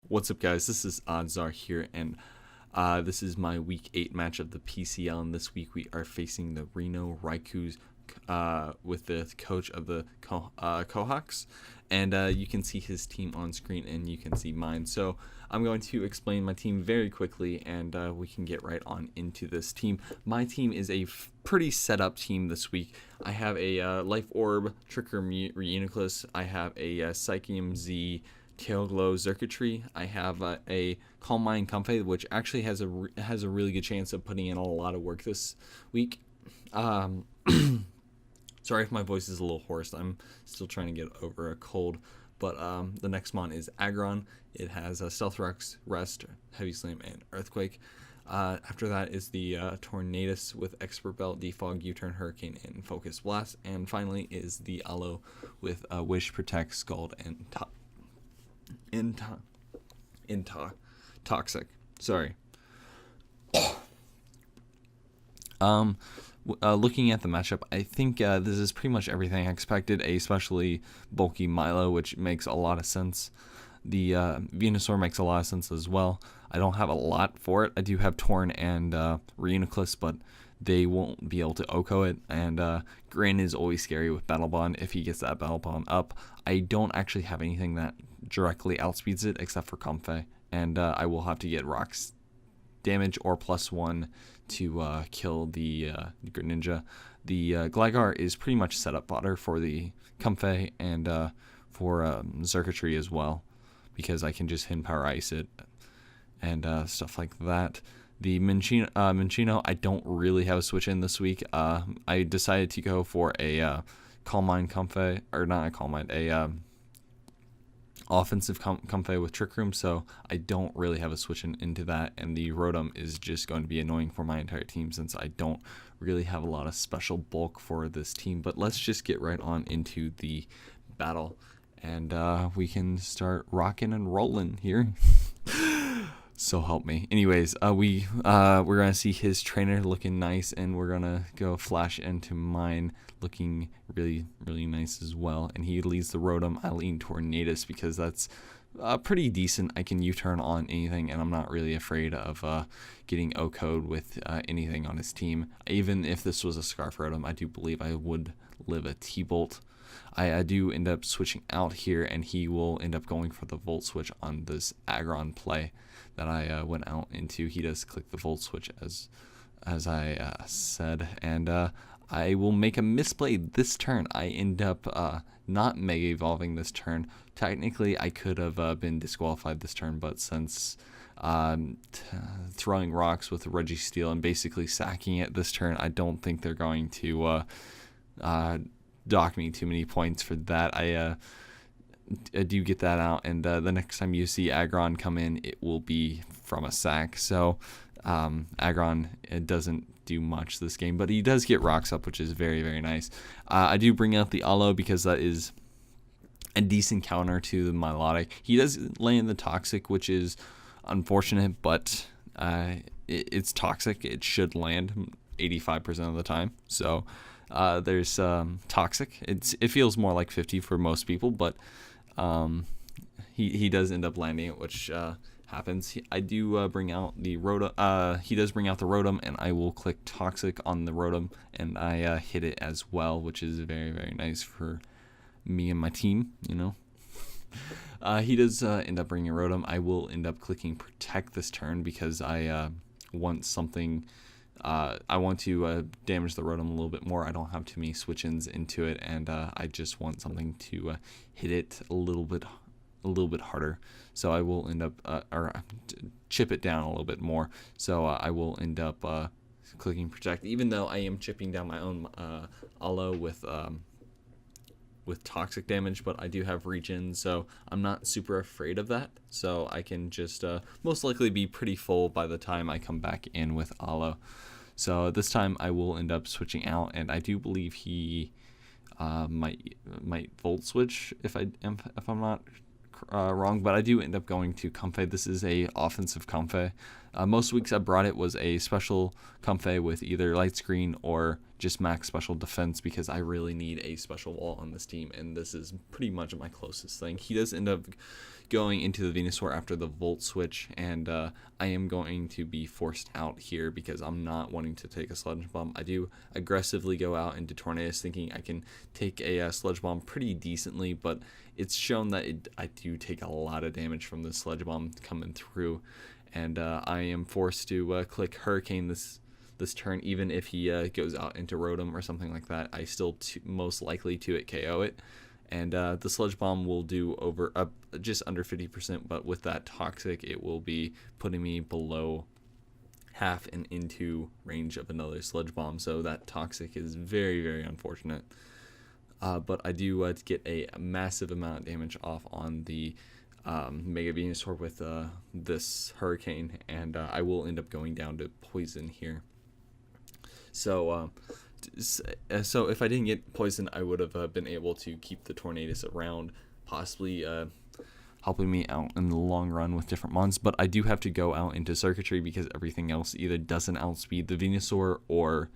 What's up, guys? This is Oddsar here, and this is my Week 8 match of the PCL, and this week we are facing the Reno Raikous with the coach of the Kohanx, and you can see his team on screen, and you can see mine. So I'm going to explain my team very quickly, and we can get right on into this team. My team is a pretty set up team this week. I have a Life Orb Tricker Reuniclus. I have a Psychium Z Tail Glow Circuitry. I have a Calm Mind Comfey, which actually has a really good chance of putting in a lot of work this week. Sorry if my voice is a little hoarse. I'm still trying to get over a cold. But the next mon is Aggron. It has Stealth Rest, Heavy Slam, and Earthquake. After that is the Tornadus with Expert Belt, Defog, U-Turn, Hurricane, and Focus Blast. And finally is the Aloe with Wish, Protect, Scald, and Toxic. Sorry. Looking at the matchup, I think this is pretty much everything I expected, especially bulky Milo, which makes a lot of sense. The Venusaur makes a lot of sense as well. I don't have a lot for it. I do have Torn and Reuniclus, but they won't be able to OHKO it, and Grin is always scary with Battle Bond if he gets that Battle Bond up. I don't actually have anything that directly outspeeds it except for Comfey, and I will have to get Rocks damage or +1 to kill the Greninja. The Gligar is pretty much set up fodder for the Comfey and for Circuitry as well, because I can just Hidden Power Ice it and stuff like that. The Minccino, I don't really have a switch in this week. I decided to go for a Calm Mind Comfey, or not a Calm Mind, a offensive Comfey with Trick Room, so I don't really have a switch into that, and the Rotom is just going to be annoying for my entire team since I don't really have a lot of special bulk for this team. But let's just get right on into the battle, and we can start rocking and rolling here. So help me. Anyways, we're gonna see his trainer looking nice, and we're gonna go flash into mine looking really, really nice as well. And he leads the Rotom. I lean Tornadus because that's pretty decent. I can U-turn on anything, and I'm not really afraid of getting OHKO'd with anything on his team. Even if this was a Scarf Rotom, I do believe I would live a T-Bolt. I do end up switching out here, and he will end up going for the Volt Switch on this Aggron play that I went out into. He does click the Volt Switch as I said, and I will make a misplay this turn. I end up not Mega Evolving this turn. Technically, I could have been disqualified this turn, but since throwing rocks with Registeel and basically sacking it this turn, I don't think they're going to dock me too many points for that. I do get that out, and the next time you see Aggron come in, it will be from a sack. So Aggron, it doesn't do much this game, but he does get rocks up, which is very, very nice. I do bring out the Aloe because that is a decent counter to the Milotic. He does land the Toxic, which is unfortunate, but it's Toxic. It should land 85% of the time. So there's Toxic. It feels more like 50 for most people, but he does end up landing it, which happens. I do bring out the Rotom. He does bring out the Rotom, and I will click Toxic on the Rotom, and I hit it as well, which is very, very nice for me and my team, you know. He does end up bringing a Rotom. I will end up clicking Protect this turn because I want something. I want to damage the Rotom a little bit more. I don't have too many switch-ins into it, and I just want something to hit it a little bit harder. So I will end up or chip it down a little bit more. So I will end up clicking Protect, even though I am chipping down my own Aloe with toxic damage, but I do have regen, so I'm not super afraid of that. So I can just most likely be pretty full by the time I come back in with Aloe. So this time I will end up switching out, and I do believe he might Volt Switch if I'm not wrong, but I do end up going to Comfey. This is a offensive Comfey. Most weeks I brought it was a special Comfey with either Light Screen or just max special defense because I really need a special wall on this team, and this is pretty much my closest thing. He does end up going into the Venusaur after the Volt switch, and I am going to be forced out here because I'm not wanting to take a Sludge Bomb. I do aggressively go out into Tornadus thinking I can take a Sludge Bomb pretty decently, but it's shown that I do take a lot of damage from the Sludge Bomb coming through, and I am forced to click Hurricane this turn. Even if he goes out into Rotom or something like that, I still most likely to KO it. And the Sludge Bomb will do just under 50%, but with that Toxic, it will be putting me below half and into range of another Sludge Bomb. So that Toxic is very, very unfortunate. But I do get a massive amount of damage off on the Mega Venusaur with this Hurricane, and I will end up going down to Poison here. So if I didn't get Poison, I would have been able to keep the Tornadus around, possibly helping me out in the long run with different mons. But I do have to go out into Circuitry because everything else either doesn't outspeed the Venusaur or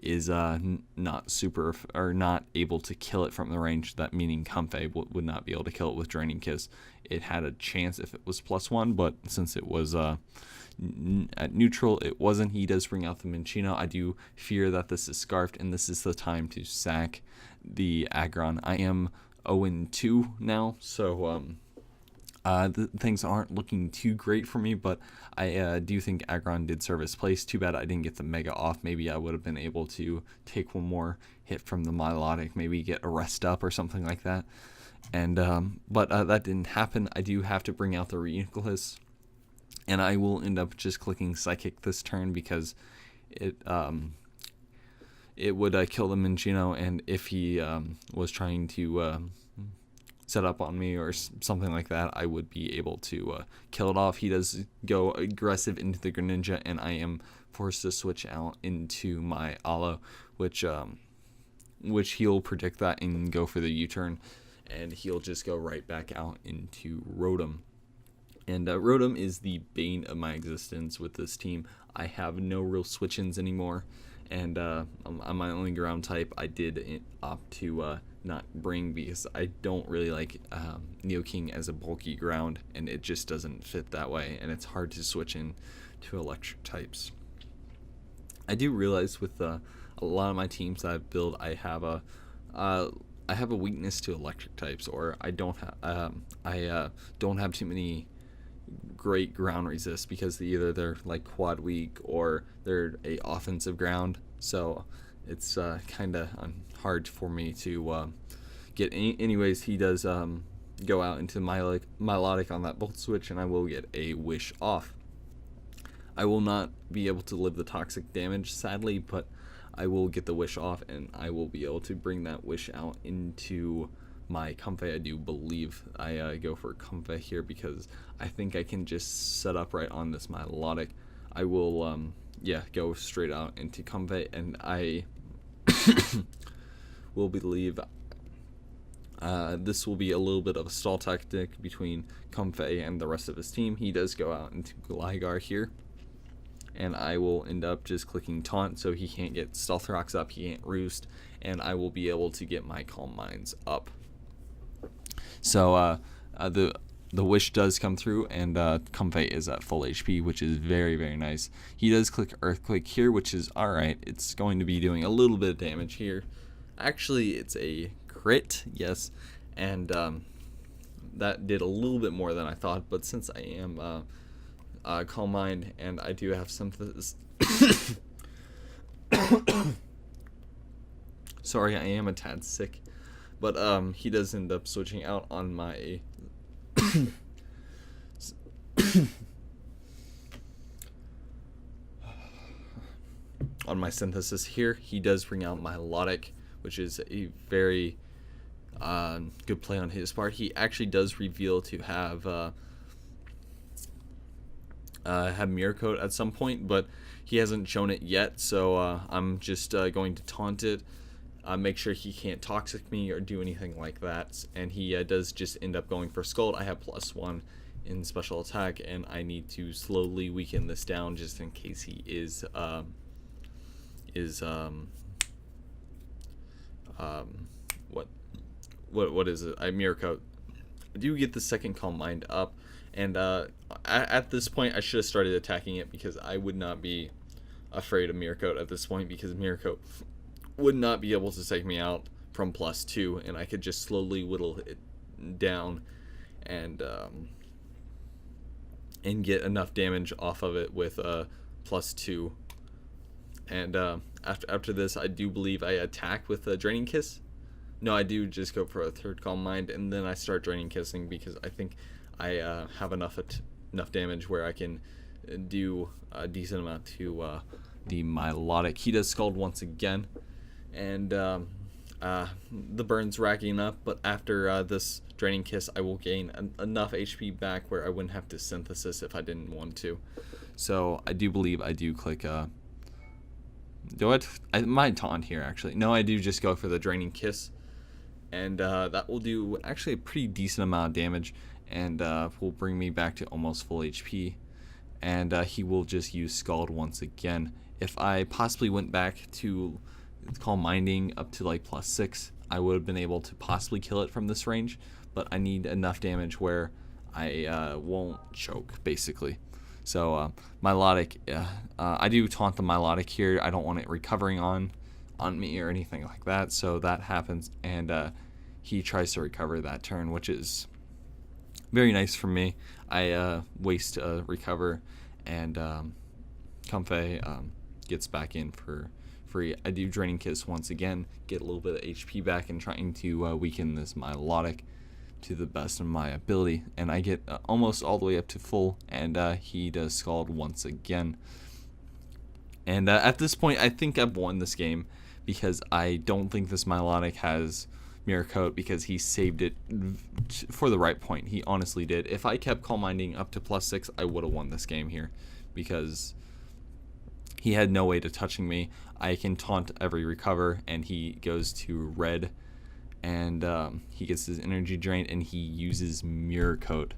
is not super or not able to kill it from the range. That meaning Comfey would not be able to kill it with Draining Kiss. It had a chance if it was +1, but since it was at neutral, it wasn't. He does bring out the Minccino. I do fear that this is Scarfed, and this is the time to sack the Aggron. I am 0-2 now, so things aren't looking too great for me, but I do think Aggron did serve his place. Too bad I didn't get the Mega off. Maybe I would have been able to take one more hit from the Milotic, maybe get a Rest Up or something like that. And but that didn't happen. I do have to bring out the Reinforcement, and I will end up just clicking Psychic this turn because it would kill the Minccino, and if he was trying to set up on me or something like that, I would be able to kill it off. He does go aggressive into the Greninja, and I am forced to switch out into my Aloe, which he'll predict that and go for the U-turn, and he'll just go right back out into Rotom. And Rotom is the bane of my existence with this team. I have no real switch-ins anymore, and on my only ground type, I did opt to not bring because I don't really like Neoking as a bulky ground, and it just doesn't fit that way, and it's hard to switch in to electric types. I do realize with a lot of my teams that I build, I have a weakness to electric types, or I don't have too many great ground resist because either they're like quad weak or they're a offensive ground, so it's kind of hard for me to get anyways. He does go out into Milotic on that Bolt switch, and I will get a Wish off. I will not be able to live the toxic damage, sadly, but I will get the Wish off, and I will be able to bring that Wish out into my Comfey. I do believe I go for Comfey here because I think I can just set up right on this Milotic. I will go straight out into Comfey, and I will believe this will be a little bit of a stall tactic between Comfey and the rest of his team. He does go out into Gligar here, and I will end up just clicking Taunt so he can't get Stealth Rocks up, he can't Roost, and I will be able to get my Calm Minds up. So the Wish does come through, and Comfey is at full HP, which is very, very nice. He does click Earthquake here, which is alright. It's going to be doing a little bit of damage here. Actually, it's a crit, yes, and that did a little bit more than I thought, but since I am Calm Mind and I do have Synthesis sorry, I am a tad sick, but he does end up switching out on my on my Synthesis here. He does bring out my Milotic, which is a very good play on his part. He actually does reveal to have Mirror Coat at some point, but he hasn't shown it yet, so I'm just going to taunt it, make sure he can't Toxic me or do anything like that, and he does just end up going for Scald. I have +1 in special attack, and I need to slowly weaken this down just in case he is what is it? Mirror Coat. I do get the second Calm Mind up, and at this point I should have started attacking it, because I would not be afraid of Mirror Coat at this point, because Mirror Coat would not be able to take me out from +2, and I could just slowly whittle it down and get enough damage off of it with +2. And after this, I do believe I attack with a Draining Kiss. No, I do just go for a third Calm Mind, and then I start Draining Kissing, because I think I have enough damage where I can do a decent amount to the Milotic. He does Scald once again, and the burn's racking up, but after this Draining Kiss, I will gain enough HP back where I wouldn't have to Synthesis if I didn't want to. So I do believe I do click I might taunt here, actually. No, I do just go for the Draining Kiss, and that will do actually a pretty decent amount of damage, and will bring me back to almost full HP, and he will just use Scald once again. If I possibly went back to Calm Minding up to like +6, I would have been able to possibly kill it from this range, but I need enough damage where I won't choke, basically. So Milotic, I do taunt the Milotic here. I don't want it recovering on me or anything like that, so that happens, and he tries to recover that turn, which is very nice for me. I waste recover, and Comfey gets back in for free. I do Draining Kiss once again, get a little bit of HP back, and trying to weaken this Milotic to the best of my ability, and I get almost all the way up to full, and he does Scald once again. And at this point, I think I've won this game, because I don't think this Milotic has Mirror Coat, because he saved it for the right point. He honestly did. If I kept Calm Minding up to +6, I would have won this game here, because he had no way to touching me. I can taunt every recover, and he goes to red, and he gets his energy drained, and he uses Mirror Coat,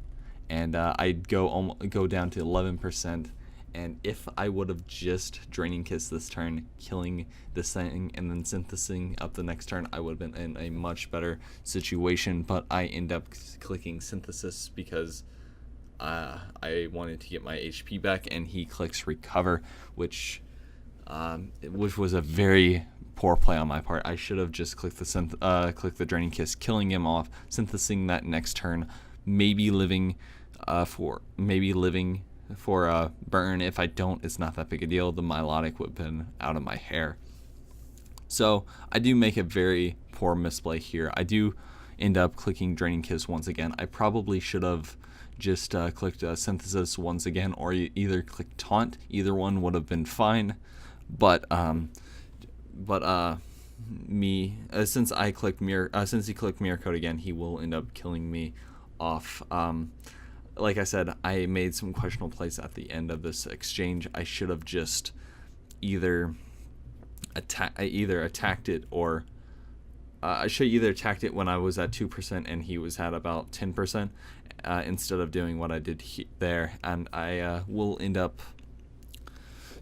and I'd go down to 11%. And if I would have just Draining Kiss this turn, killing this thing, and then Synthesizing up the next turn, I would have been in a much better situation. But I end up clicking Synthesis, because I wanted to get my HP back, and he clicks Recover, which was a very poor play on my part. I should have just clicked the Draining Kiss, killing him off, Synthesizing that next turn, maybe living for burn. If I don't, it's not that big a deal. The Milotic would have been out of my hair. So I do make a very poor misplay here. I do end up clicking Draining Kiss once again. I probably should have just clicked Synthesis once again, or either clicked Taunt. Either one would have been fine. But since he clicked Mirror Coat again, he will end up killing me off. Like I said, I made some questionable plays at the end of this exchange. I should have just either attacked it, or I should have either attacked it when I was at 2% and he was at about 10%, instead of doing what I did there. And I will end up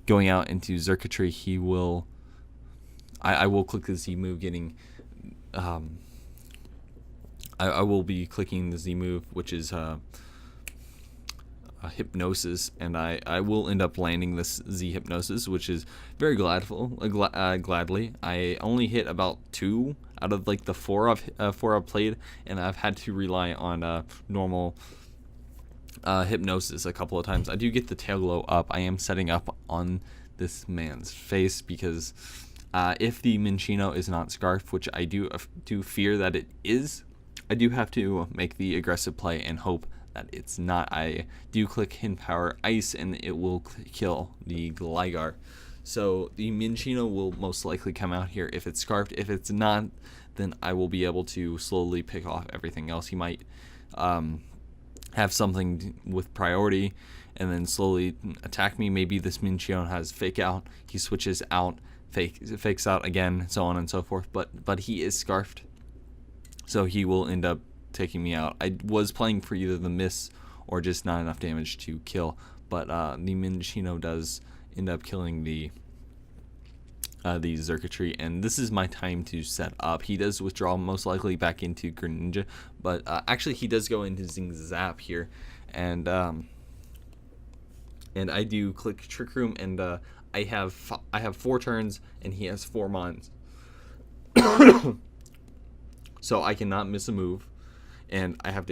going out into Circuitry. I will click the Z move, getting I will be clicking the Z move, which is Hypnosis, and I will end up landing this Z Hypnosis, which is very gladly. I only hit about 2 out of like the 4 I've played, and I've had to rely on normal Hypnosis a couple of times. I do get the Tail Glow up. I am setting up on this man's face, because if the Minccino is not Scarf, which I do fear that it is, I do have to make the aggressive play and hope that it's not. I do click Hidden Power Ice, and it will kill the Gligar. So the Minccino will most likely come out here if it's Scarfed. If it's not, then I will be able to slowly pick off everything else. He might have something with priority and then slowly attack me. Maybe this Minccino has Fake Out. He switches out, fakes out again, so on and so forth. But he is Scarfed, so he will end up taking me out. I was playing for either the miss or just not enough damage to kill, but the Minccino does end up killing the the circuitry, and this is my time to set up. He does withdraw most likely back into Greninja, but actually he does go into Zing Zap here, and I do click Trick Room, and I have 4 turns, and he has 4 mons, so I cannot miss a move. And I have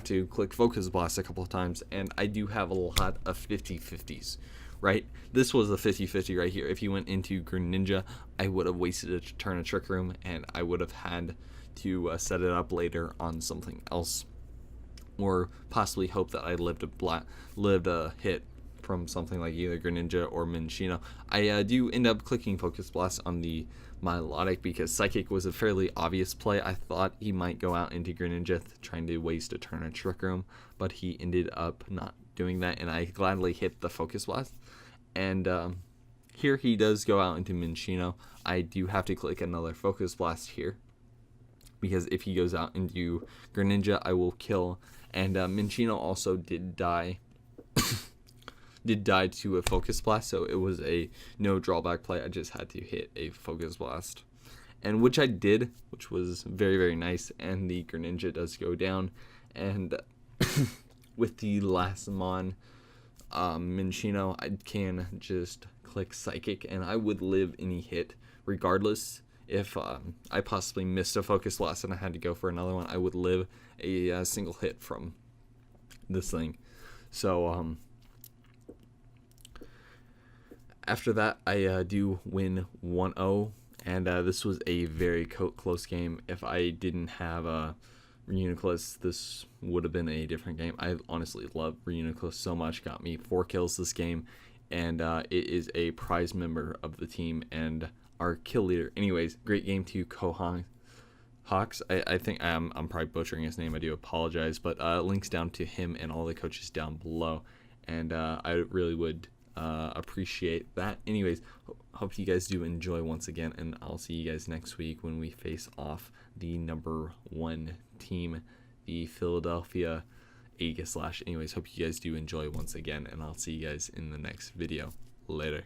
to click Focus Blast a couple of times, and I do have a lot of 50-50s, right? This was a 50-50 right here. If he went into Greninja, I would have wasted a turn of Trick Room, and I would have had to set it up later on something else, or possibly hope that I lived a hit from something like either Greninja or Minccino. I do end up clicking Focus Blast on the Milotic because Psychic was a fairly obvious play. I thought he might go out into Greninja trying to waste a turn of Trick Room, but he ended up not doing that, and I gladly hit the Focus Blast. And here he does go out into Minccino. I do have to click another Focus Blast here, because if he goes out into Greninja, I will kill. And Minccino also did die to a Focus Blast, so it was a no drawback play. I just had to hit a Focus Blast, and which I did, which was very, very nice. And the Greninja does go down, and with the last mon, Minccino, I can just click Psychic, and I would live any hit regardless. If I possibly missed a Focus Blast and I had to go for another one, I would live a single hit from this thing. So after that, I do win 1-0, and this was a very close game. If I didn't have Reuniclus, this would have been a different game. I honestly love Reuniclus so much. Got me 4 kills this game, and it is a prize member of the team and our kill leader. Anyways, great game to Kohanx. I think I'm probably butchering his name. I do apologize, but links down to him and all the coaches down below, and I really would appreciate that. Anyways, hope you guys do enjoy once again, and I'll see you guys next week when we face off the number 1 team, the Philadelphia Aegis Slash. Anyways, hope you guys do enjoy once again, and I'll see you guys in the next video. Later.